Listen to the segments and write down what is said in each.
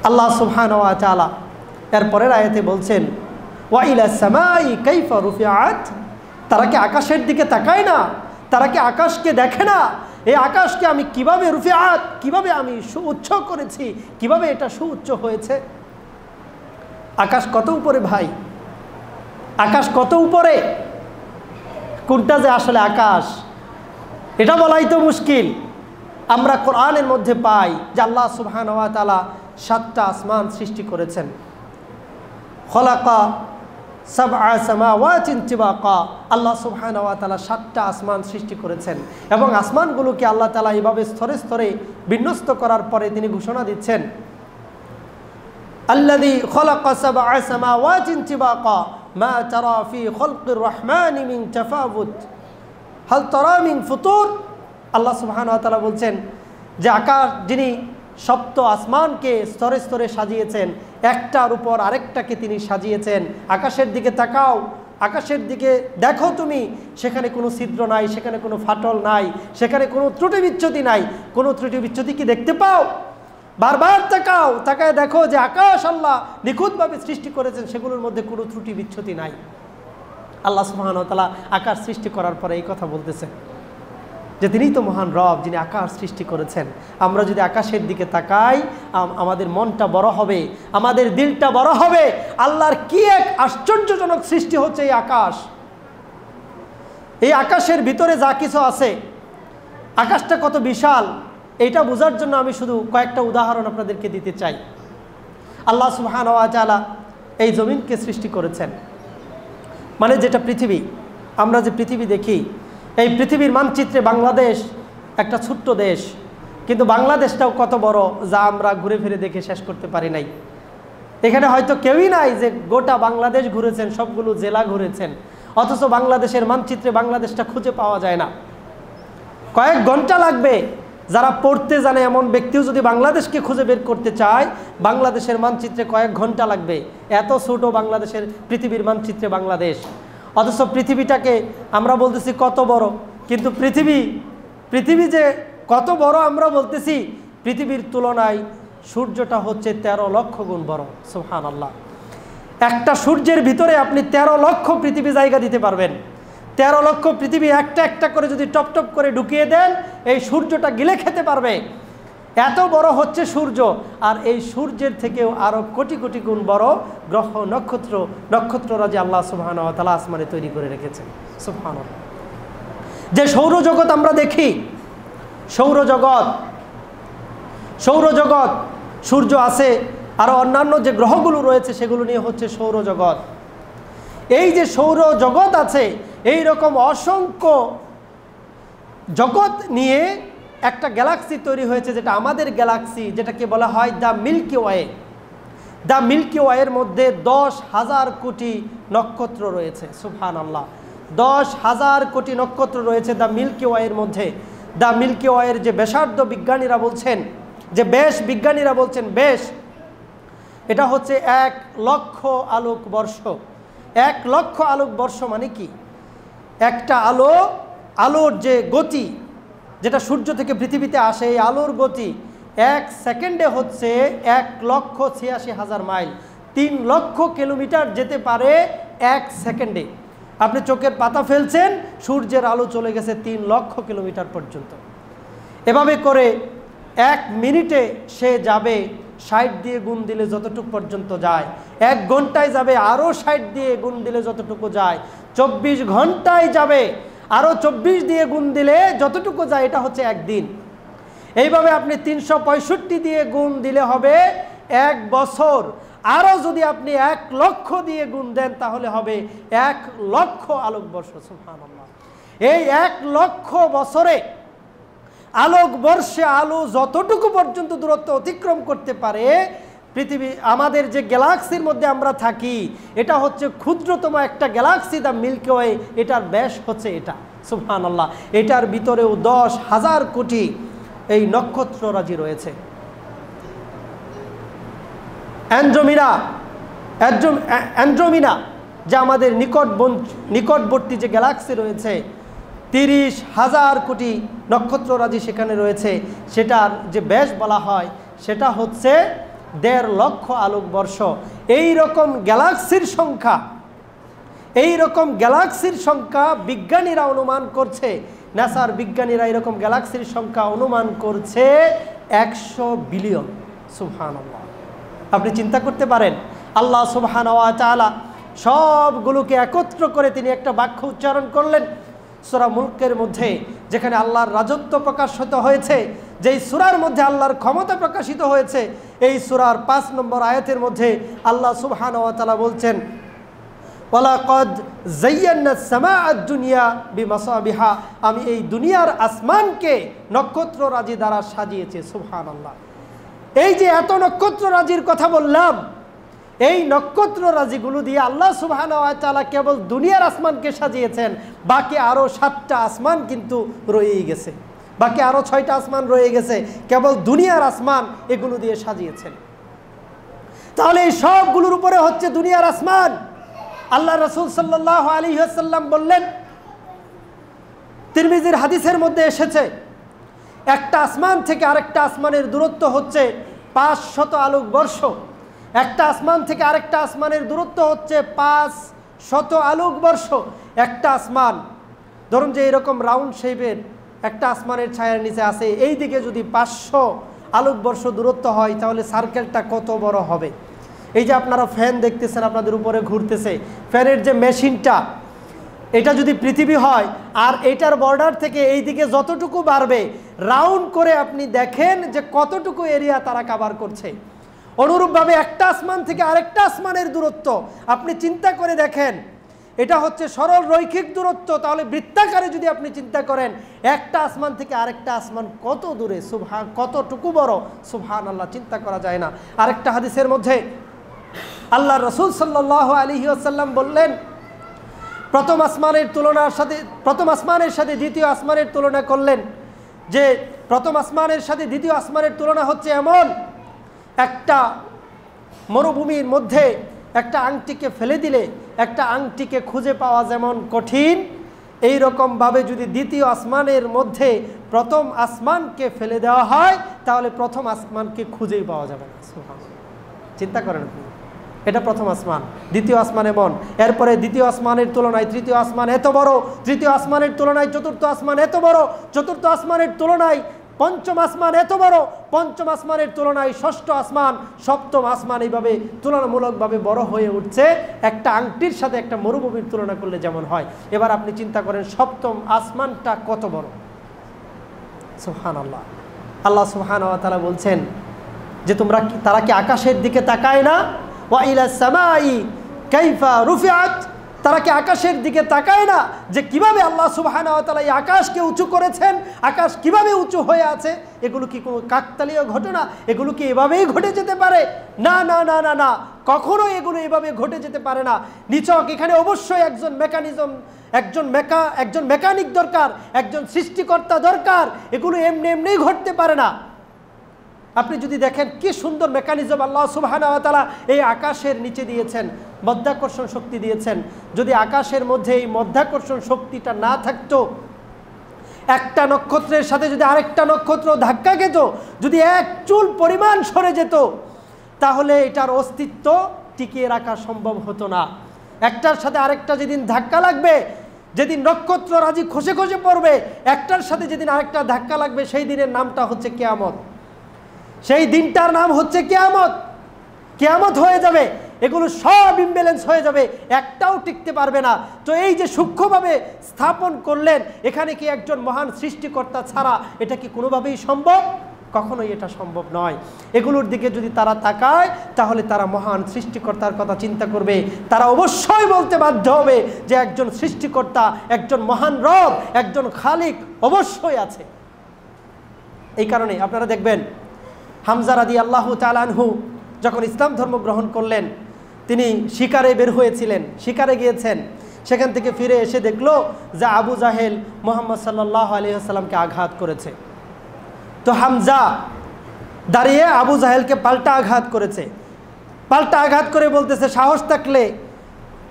আল্লাহ সুবহানাহু ওয়া তাআলা এরপরের আয়াতে বলছেন ওয়া ইলা সামাই কাইফা রুফিআত, তারা কি আকাশের দিকে তাকায় না? তারা কি আকাশকে দেখে না? এই আকাশকে আমি কিভাবে রুফিআত, কিভাবে আমি সুউচ্চ করেছি, কিভাবে এটা সুউচ্চ হয়েছে। আকাশ কত উপরে ভাই, আকাশ কত উপরে, কোনটা যে আসলে আকাশ এটা বলাই তো মুশকিল। আমরা কোরআনের মধ্যে পাই যে আল্লাহ সুবহানাহু ওয়া তাআলা 7টা আসমান সৃষ্টি করেছেন। খলাকা সাবআ সামাওয়াতিন তিবাকা, আল্লাহ সুবহানাহু ওয়া তাআলা 7টা আসমান সৃষ্টি করেছেন এবং আসমানগুলোকে আল্লাহ তাআলা এইভাবে স্তরে স্তরে বিন্যস্ত করার পরে তিনি ঘোষণা দিচ্ছেন আল্লাযী খলাকা সাবআ সামাওয়াতিন তিবাকা মা তারা ফি খালকির রহমানি মিন তাফাউত হাল তারা মিন ফুতুর। আল্লাহ সুবহানাহু ওয়া তাআলা বলছেন যে আকাশ, যিনি সপ্ত আসমানকে স্তরে স্তরে সাজিয়েছেন, একটার উপর আরেকটাকে তিনি সাজিয়েছেন। আকাশের দিকে তাকাও, আকাশের দিকে দেখো তুমি, সেখানে কোনো ছিদ্র নাই, সেখানে কোনো ফাটল নাই, সেখানে কোনো ত্রুটি বিচ্যুতি নাই। কোনো ত্রুটি বিচ্যুতি কি দেখতে পাও? বারবার তাকাও, তাকায় দেখো যে আকাশ আল্লাহ নিখুঁতভাবে সৃষ্টি করেছেন, সেগুলোর মধ্যে কোনো ত্রুটি বিচ্যুতি নাই। আল্লাহ সুবহানাহু ওয়া তাআলা আকাশ সৃষ্টি করার পরে এই কথা বলতেছেন যে তিনিই তো মহান রব, যিনি আকাশ সৃষ্টি করেছেন। আমরা যদি আকাশের দিকে তাকাই, আমাদের মনটা বড় হবে, আমাদের দিলটা বড় হবে। আল্লাহর কি এক আশ্চর্যজনক সৃষ্টি হচ্ছে এই আকাশ। এই আকাশের ভিতরে যা কিছু আছে, আকাশটা কত বিশাল, এইটা বোঝার জন্য আমি শুধু কয়েকটা উদাহরণ আপনাদেরকে দিতে চাই। আল্লাহ সুবহানাহু ওয়া তাআলা এই জমিনকে সৃষ্টি করেছেন, মানে যেটা পৃথিবী, আমরা যে পৃথিবী দেখি, এই পৃথিবীর মানচিত্রে বাংলাদেশ একটা ছোট্ট দেশ, কিন্তু বাংলাদেশটাও কত বড় যা আমরা ঘুরে ফিরে দেখে শেষ করতে পারি নাই। এখানে হয়তো কেউই নাই যে গোটা বাংলাদেশ ঘুরেছেন, সবগুলো জেলা ঘুরেছেন, অথচ বাংলাদেশের মানচিত্রে বাংলাদেশটা খুঁজে পাওয়া যায় না। কয়েক ঘন্টা লাগবে। যারা পড়তে জানে এমন ব্যক্তিও যদি বাংলাদেশকে খুঁজে বের করতে চায়, বাংলাদেশের মানচিত্রে কয়েক ঘন্টা লাগবে। এত ছোট বাংলাদেশের পৃথিবীর মানচিত্রে বাংলাদেশ, অথচ পৃথিবীটাকে আমরা বলতেছি কত বড়, কিন্তু পৃথিবী যে কত বড় আমরা বলতেছি, পৃথিবীর তুলনায় সূর্যটা হচ্ছে 13 লক্ষ গুণ বড়। সুবহানাল্লাহ। একটা সূর্যের ভিতরে আপনি 13 লক্ষ পৃথিবী জায়গা দিতে পারবেন। 13 লক্ষ পৃথিবী একটা একটা করে যদি টপ টপ করে ঢুকিয়ে দেন, এই সূর্যটা গিলে খেতে পারবে। এত বড় হচ্ছে সূর্য। আর এই সূর্যের থেকেও আরো কোটি কোটি গুণ বড় গ্রহ নক্ষত্ররাজি আল্লাহ সুবহানাহু ওয়া তাআলা আসমানে তৈরি করে রেখেছেন। সুবহানাল্লাহ। যে সৌরজগৎ আমরা দেখি, সৌরজগৎ, সূর্য আছে, আরো অন্যান্য যে গ্রহগুলো রয়েছে সেগুলো নিয়ে হচ্ছে সৌরজগৎ। এই যে সৌরজগৎ আছে, এই রকম অসংখ্য জগৎ নিয়ে একটা গ্যালাক্সি তৈরি হয়েছে, যেটা আমাদের গ্যালাক্সি, যেটাকে বলা হয় the milky way. The milky ওয়ের মধ্যে 10,000 কোটি নক্ষত্র রয়েছে। সুবহানাল্লাহ। 10,000 কোটি নক্ষত্র রয়েছে দ্য মিল্কি ওয়ের মধ্যে। দ্য মিল্কি ওয়ের যে ব্যাসার্ধ বিজ্ঞানীরা বলছেন, যে ব্যাস বিজ্ঞানীরা বলছেন, ব্যাস এটা হচ্ছে 1 লক্ষ আলোকবর্ষ। 1 লক্ষ আলোকবর্ষ মানে কি? একটা আলোর যে গতি, যেটা সূর্য থেকে পৃথিবীতে আসে, এই আলোর গতি 1 সেকেন্ডে হচ্ছে 1,86,000 মাইল। 3 লক্ষ কিলোমিটার যেতে পারে 1 সেকেন্ডে। আপনি চোখের পাতা ফেলছেন, সূর্যের আলো চলে গেছে 3 লক্ষ কিলোমিটার পর্যন্ত। এভাবে করে 1 মিনিটে সে যাবে 60 দিয়ে গুণ দিলে যতটুকু পর্যন্ত যায়। 1 ঘন্টায় যাবে আরও 60 দিয়ে গুণ দিলে যতটুকু যায়। 24 ঘন্টায় যাবে আরও 24 দিয়ে গুণ দিলে যতটুকু যায়, এটা হচ্ছে একদিন। এইভাবে আপনি 365 দিয়ে গুণ দিলে হবে 1 বছর। আরও যদি আপনি 1 লক্ষ দিয়ে গুণ দেন তাহলে হবে 1 লক্ষ আলোকবর্ষ। সুবহানাল্লাহ। এই 1 লক্ষ বছরে আলোকবর্ষে আলো যতটুকু পর্যন্ত দূরত্ব অতিক্রম করতে পারে, পৃথিবী, আমাদের যে গ্যালাক্সির মধ্যে আমরা থাকি, এটা হচ্ছে ক্ষুদ্রতম একটা গ্যালাক্সি দ্য মিল্কি ওয়ে। এটার ব্যাস হচ্ছে এটা। সুবহানাল্লাহ। এটার ভিতরেও 10,000 কোটি এই নক্ষত্ররাজি রয়েছে। অ্যান্ড্রোমিনা যা আমাদের নিকটবর্তী যে গ্যালাক্সি রয়েছে, 30,000 কোটি নক্ষত্ররাজি সেখানে রয়েছে। সেটার যে ব্যাস বলা হয় সেটা হচ্ছে 1.5 লক্ষ আলোকবর্ষ। এইরকম গ্যালাক্সির সংখ্যা বিজ্ঞানীরা অনুমান করছে, নাসার বিজ্ঞানীরা এরকম গ্যালাক্সির সংখ্যা অনুমান করছে 100 বিলিয়ন। সুবহানাল্লাহ। আপনি চিন্তা করতে পারেন, আল্লাহ সুবহানাহু ওয়া তাআলা সবগুলোকে একত্র করে তিনি একটা বাক্য উচ্চারণ করলেন সূরা মুলকের মধ্যে, যেখানে আল্লাহর রাজত্ব প্রকাশিত হয়েছে, যেই সূরার মধ্যে আল্লাহর ক্ষমতা প্রকাশিত হয়েছে। এই সূরার 5 নম্বর আয়াতের মধ্যে আল্লাহ সুবহানাহু ওয়া তাআলা বলছেন, ওয়ালাকাদ যায়্যানাস সামাআদ দুনিয়া বিমাসাবিহা, আমি এই দুনিয়ার আসমানকে নক্ষত্ররাজি দ্বারা সাজিয়েছি। সুবহানাল্লাহ। এই যে এত নক্ষত্ররাজির কথা বললাম, এই নক্ষত্ররাজিগুলো দিয়ে আল্লাহ সুবহানাহু ওয়া তাআলা কেবল দুনিয়ার আসমানকে সাজিয়েছেন, বাকি আরও 7টা আসমান কিন্তু রয়েই গেছে, বাকি আরও 6টা আসমান রয়ে গেছে, কেবল দুনিয়ার আসমান এগুলো দিয়ে সাজিয়েছেন। তাহলে এই সবগুলোর উপরে হচ্ছে দুনিয়ার আসমান। আল্লাহ রাসূল সাল্লাল্লাহু আলাইহি ওয়াসাল্লাম বললেন, তিরমিজির হাদিসের মধ্যে এসেছে, একটা আসমান থেকে আরেকটা আসমানের দূরত্ব হচ্ছে 500 আলোকবর্ষ। একটা আসমান থেকে আরেকটা আসমানের দূরত্ব হচ্ছে 500 আলোকবর্ষ। একটা আসমান ধরুন যে এরকম রাউন্ড শেপের একটা আসমানের ছায়ার নিচে আছে, এই দিকে যদি 500 আলোকবর্ষ দূরত্ব হয়, তাহলে সার্কেলটা কত বড় হবে। এই যে আপনারা ফ্যান দেখতেছেন আপনাদের উপরে ঘুরতেছে, ফ্যানের যে মেশিনটা, এটা যদি পৃথিবী হয় আর এটার বর্ডার থেকে এই দিকে যতটুকু বাড়বে, রাউন্ড করে আপনি দেখেন যে কতটুকু এরিয়া তারা কভার করছে। অনুরূপভাবে একটা আসমান থেকে আরেকটা আসমানের দূরত্ব আপনি চিন্তা করে দেখেন, এটা হচ্ছে সরল রৈখিক দূরত্ব। তাহলে বৃত্তাকারে যদি আপনি চিন্তা করেন, একটা আসমান থেকে আরেকটা আসমান কত দূরে, কতটুকু বড়, সুবহানাল্লাহ, চিন্তা করা যায় না। আরেকটা হাদিসের মধ্যে আল্লাহ রাসূল সাল্লাল্লাহু আলাইহি ওয়াসাল্লাম বললেন, প্রথম আসমানের সাথে দ্বিতীয় আসমানের তুলনা করলেন, যে প্রথম আসমানের সাথে দ্বিতীয় আসমানের তুলনা হচ্ছে এমন, একটা মরুভূমির মধ্যে একটা আংটিকে ফেলে দিলে একটা আংটিকে খুঁজে পাওয়া যেমন কঠিন, এই রকমভাবে যদি দ্বিতীয় আসমানের মধ্যে প্রথম আসমানকে ফেলে দেওয়া হয়, তাহলে প্রথম আসমানকে খুঁজেই পাওয়া যাবে না। চিন্তা করেন আপনি, এটা প্রথম আসমান, দ্বিতীয় আসমান এমন, এরপরে দ্বিতীয় আসমানের তুলনায় তৃতীয় আসমান এত বড়, তৃতীয় আসমানের তুলনায় চতুর্থ আসমান এত বড়, চতুর্থ আসমানের তুলনায় পঞ্চম আসমান এত বড়, পঞ্চম আসমানের তুলনায় ষষ্ঠ আসমান, সপ্তম আসমান, এইভাবে তুলনামূলকভাবে বড় হয়ে উঠছে। একটা আংটির সাথে একটা মরুভূমির তুলনা করলে যেমন হয়, এবার আপনি চিন্তা করেন সপ্তম আসমানটা কত বড়। সুবহানাল্লাহ। আল্লাহ সুবহানাহু ওয়া তাআলা বলছেন যে তারা কি আকাশের দিকে তাকায় না? ওয়া ইলা সামাই কাইফা রুফিআত, তারা কি আকাশের দিকে তাকায় না যে কিভাবে আল্লাহ সুবহানাহু ওয়া তাআলা এই আকাশকে উঁচু করেছেন, আকাশ কিভাবে উঁচু হয়ে আছে। এগুলো কি কোনো কাকতালীয় ঘটনা? এগুলো কি এভাবেই ঘটে যেতে পারে? না না না না না, কখনো এগুলো এভাবে ঘটে যেতে পারে না। নিছক এখানে অবশ্যই একজন মেকানিক দরকার, একজন সৃষ্টিকর্তা দরকার। এগুলো এমনি ঘটতে পারে না। আপনি যদি দেখেন কি সুন্দর মেকানিজম আল্লাহ সুবহানাহু ওয়া তাআলা এই আকাশের নিচে দিয়েছেন, মধ্যাকর্ষণ শক্তি দিয়েছেন। যদি আকাশের মধ্যে এই মধ্যাকর্ষণ শক্তিটা না থাকতো, একটা নক্ষত্রের সাথে যদি আরেকটা নক্ষত্র ধাক্কা খেত, যদি এক চুল পরিমাণ সরে যেত, তাহলে এটার অস্তিত্ব টিকিয়ে রাখা সম্ভব হতো না। একটার সাথে আরেকটা যেদিন ধাক্কা লাগবে, যেদিন নক্ষত্ররাজি খসে খসে পড়বে, একটার সাথে যেদিন আরেকটা ধাক্কা লাগবে, সেই দিনের নামটা হচ্ছে কিয়ামত। সেই দিনটার নাম হচ্ছে কিয়ামত। কিয়ামত হয়ে যাবে, এগুলো সব ইমব্যালেন্স হয়ে যাবে, একটাও টিকতে পারবে না। তো এই যে সূক্ষ্মভাবে স্থাপন করলেন, এখানে কি একজন মহান সৃষ্টিকর্তা ছাড়া এটা কি কোনোভাবেই সম্ভব? কখনোই এটা সম্ভব নয়। এগুলোর দিকে যদি তারা তাকায়, তাহলে তারা মহান সৃষ্টিকর্তার কথা চিন্তা করবে। তারা অবশ্যই বলতে বাধ্য হবে যে একজন সৃষ্টিকর্তা, একজন মহান রব, একজন খালিক অবশ্যই আছে। এই কারণে আপনারা দেখবেন হামজা রাদিয়াল্লাহু তাআলা আনহু যখন ইসলাম ধর্ম গ্রহণ করলেন, তিনি শিকারে বের হয়েছিলেন, শিকারে গিয়েছেন। সেখান থেকে ফিরে এসে দেখলো যে আবু জাহেল মুহাম্মদ সাল্লাল্লাহু আলাইহি ওয়াসাল্লামকে আঘাত করেছে। তো হামজা দাঁড়িয়ে আবু জাহেলকে পাল্টা আঘাত করেছে। পাল্টা আঘাত করে বলতেছে, সাহস থাকলে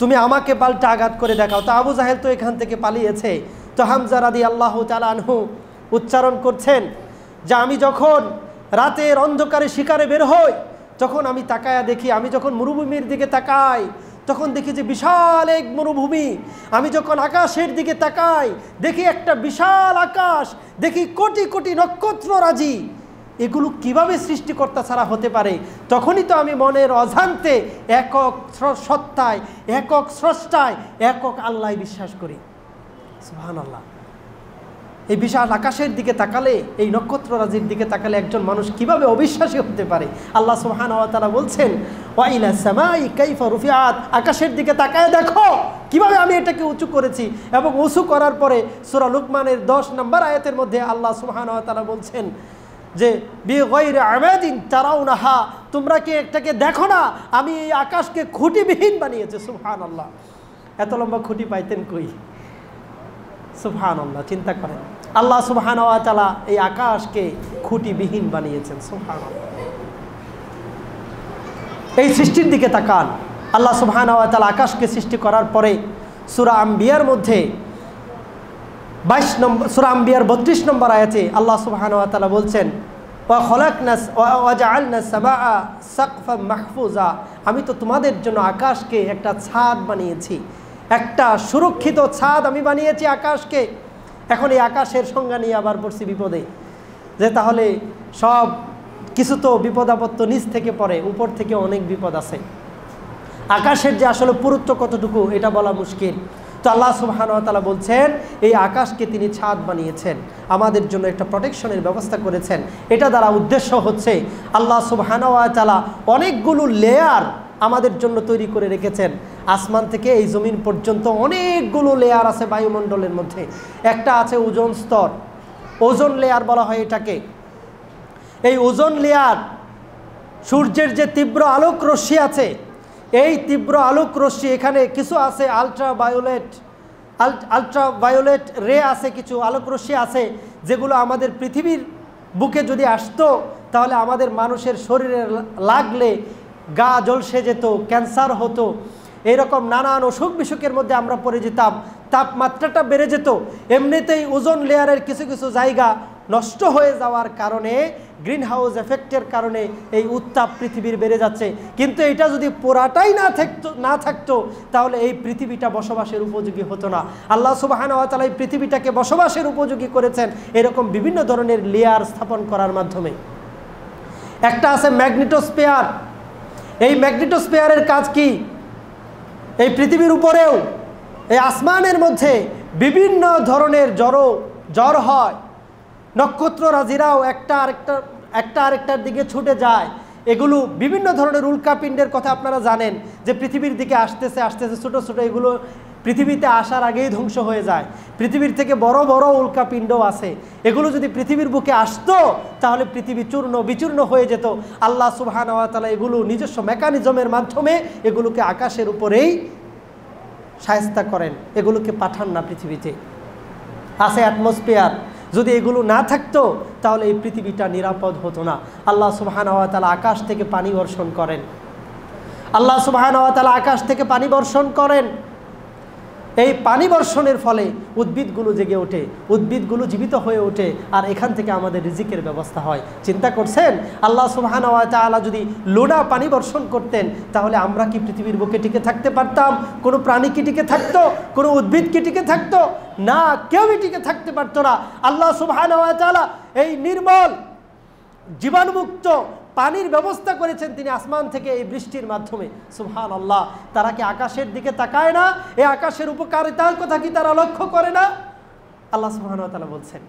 তুমি আমাকে পাল্টা আঘাত করে দেখাও। তো আবু জাহেল তো এখান থেকে পালিয়েছে। তো হামজা রাদিয়াল্লাহু তাআলা আনহু উচ্চারণ করছেন যে আমি যখন রাতের অন্ধকারে শিকারে বের হই, যখন আমি তাকায়া দেখি, আমি যখন মরুভূমির দিকে তাকাই তখন দেখি যে বিশাল এক মরুভূমি। আমি যখন আকাশের দিকে তাকাই দেখি একটা বিশাল আকাশ, দেখি কোটি কোটি নক্ষত্ররাজি। এগুলো কিভাবে সৃষ্টিকর্তা ছাড়া হতে পারে? তখনই তো আমি মনের অজান্তে একক সত্তায়, একক স্রষ্টায়, একক আল্লাহ বিশ্বাস করি। সুবহানাল্লাহ। এই বিশাল আকাশের দিকে তাকালে, এই নক্ষত্ররাজির দিকে তাকালে একজন মানুষ কিভাবে অবিশ্বাসী হতে পারে? আল্লাহ সুবহানাহু ওয়া তাআলা বলছেন, ওয়া ইলা সামাই কাইফা রুফিআত, আকাশের দিকে তাকায় দেখো কিভাবে আমি এটাকে উঁচু করেছি। এবং উঁচু করার পরে সূরা লুকমানের 10 নম্বর আয়াতের মধ্যে আল্লাহ সুবহানাহু ওয়া তাআলা বলছেন যে বিগাইরি আমাদিন তারাউনাহা, তোমরা কি এটাকে দেখো না আমি এই আকাশকে খুঁটিবিহীন বানিয়েছি। সুবহানাল্লাহ। এত লম্বা খুঁটি পাইতেন কই? সুবহানাল্লাহ। চিন্তা করেন, আল্লাহ সুবহানাহু ওয়া তাআলা এই আকাশকে খুঁটিবিহীন বানিয়েছেন। সুবহানাল্লাহ। এই সৃষ্টির দিকে তাকান। আল্লাহ সুবহানাহু ওয়া তাআলা আকাশকে সৃষ্টি করার পরে সূরা আম্বিয়ার মধ্যে 22 নম্বর, সূরা আম্বিয়ার 32 নম্বর আয়াতে আল্লাহ সুবহানাহু ওয়া তাআলা বলছেন, ওয়া খলাকনাস ওয়া জাআলনাস সামাআ সাকফাম মাহফুজা, আমি তো তোমাদের জন্য আকাশকে একটা ছাদ বানিয়েছি, একটা সুরক্ষিত ছাদ আমি বানিয়েছি আকাশকে। এখন এই আকাশের সংজ্ঞা নিয়ে আবার পড়ছি বিপদে, যে তাহলে সব কিছু তো বিপদ আপদ তো নিচ থেকে পড়ে, উপর থেকে অনেক বিপদ আছে। আকাশের যে আসলে পুরুত্ব কতটুকু এটা বলা মুশকিল। তো আল্লাহ সুবহানাহু ওয়া তাআলা বলছেন এই আকাশকে তিনি ছাদ বানিয়েছেন, আমাদের জন্য একটা প্রোটেকশনের ব্যবস্থা করেছেন। এটা দ্বারা উদ্দেশ্য হচ্ছে আল্লাহ সুবহানাহু ওয়া তাআলা অনেকগুলো লেয়ার আমাদের জন্য তৈরি করে রেখেছেন। আসমান থেকে এই জমিন পর্যন্ত অনেকগুলো লেয়ার আছে বায়ুমণ্ডলের মধ্যে। একটা আছে ওজোন স্তর, ওজোন লেয়ার বলা হয় এটাকে। এই ওজোন লেয়ার সূর্যের যে তীব্র আলোক রশ্মি আছে, এই তীব্র আলোক রশ্মি, এখানে কিছু আছে আলট্রাভায়োলেট রে আছে, কিছু আলোক রশ্মি আছে যেগুলো আমাদের পৃথিবীর বুকে যদি আসতো তাহলে আমাদের মানুষের শরীরে লাগলে গা জ্বলসে যেত, ক্যান্সার হতো, এইরকম নানান অসুখ বিসুখের মধ্যে আমরা পড়ে যেতাম, তাপমাত্রাটা বেড়ে যেত। এমনিতেই ওজোন লেয়ারের কিছু কিছু জায়গা নষ্ট হয়ে যাওয়ার কারণে, গ্রিন হাউস এফেক্টের কারণে এই উত্তাপ পৃথিবীর বেড়ে যাচ্ছে। কিন্তু এটা যদি পুরাটাই না থাকতো তাহলে এই পৃথিবীটা বসবাসের উপযোগী হতো না। আল্লাহ সুবহানাহু ওয়া তাআলা এই পৃথিবীটাকে বসবাসের উপযোগী করেছেন এরকম বিভিন্ন ধরনের লেয়ার স্থাপন করার মাধ্যমে। একটা আছে ম্যাগনেটোস্ফিয়ার। এই ম্যাগনেটোস্ফিয়ারের কাজ কি? এই পৃথিবীর উপরেও, এই আসমানের মধ্যে বিভিন্ন ধরনের জ্বর হয়, নক্ষত্ররাজিরাও একটা আরেকটার দিকে ছুটে যায়। এগুলো বিভিন্ন ধরনের উল্কাপিণ্ডের কথা আপনারা জানেন যে পৃথিবীর দিকে আসতেছে ছোটো ছোটো, এগুলো পৃথিবীতে আসার আগেই ধ্বংস হয়ে যায়। পৃথিবীর থেকে বড় বড় উল্কাপিণ্ডও আছে, এগুলো যদি পৃথিবীর বুকে আসতো তাহলে পৃথিবী চূর্ণ বিচূর্ণ হয়ে যেত। আল্লাহ সুবহানাহু ওয়া তাআলা এগুলো নিজস্ব মেকানিজমের মাধ্যমে এগুলোকে আকাশের উপরেই শায়েস্তা করেন, এগুলোকে পাঠান না পৃথিবীতে। আছে অ্যাটমসফিয়ার, যদি এগুলো না থাকতো তাহলে এই পৃথিবীটা নিরাপদ হতো না। আল্লাহ সুবহানাহু ওয়া তাআলা আকাশ থেকে পানি বর্ষণ করেন, আল্লাহ সুবহানাহু ওয়া তাআলা আকাশ থেকে পানি বর্ষণ করেন। এই পানি বর্ষণের ফলে উদ্ভিদগুলো জেগে ওঠে, উদ্ভিদগুলো জীবিত হয়ে ওঠে, আর এখান থেকে আমাদের রিজিকের ব্যবস্থা হয়। চিন্তা করছেন আল্লাহ সুবহানাহু ওয়া তাআলা যদি লোনা পানি বর্ষণ করতেন তাহলে আমরা কি পৃথিবীর বুকে টিকে থাকতে পারতাম? কোনো প্রাণী কি টিকে থাকতো? কোনো উদ্ভিদ কি টিকে থাকতো? না, কেউই টিকে থাকতে পারতো না। আল্লাহ সুবহানাহু ওয়া তাআলা এই নির্মল জীবাণুমুক্ত পানির ব্যবস্থা করেছেন তিনি আসমান থেকে এই বৃষ্টির মাধ্যমে। সুবহানাল্লাহ। তারা কি আকাশের দিকে তাকায় না? এই আকাশের উপকারিতার কথা কি তারা লক্ষ্য করে না? আল্লাহ সুবহানাহু ওয়া তাআলা বলছেন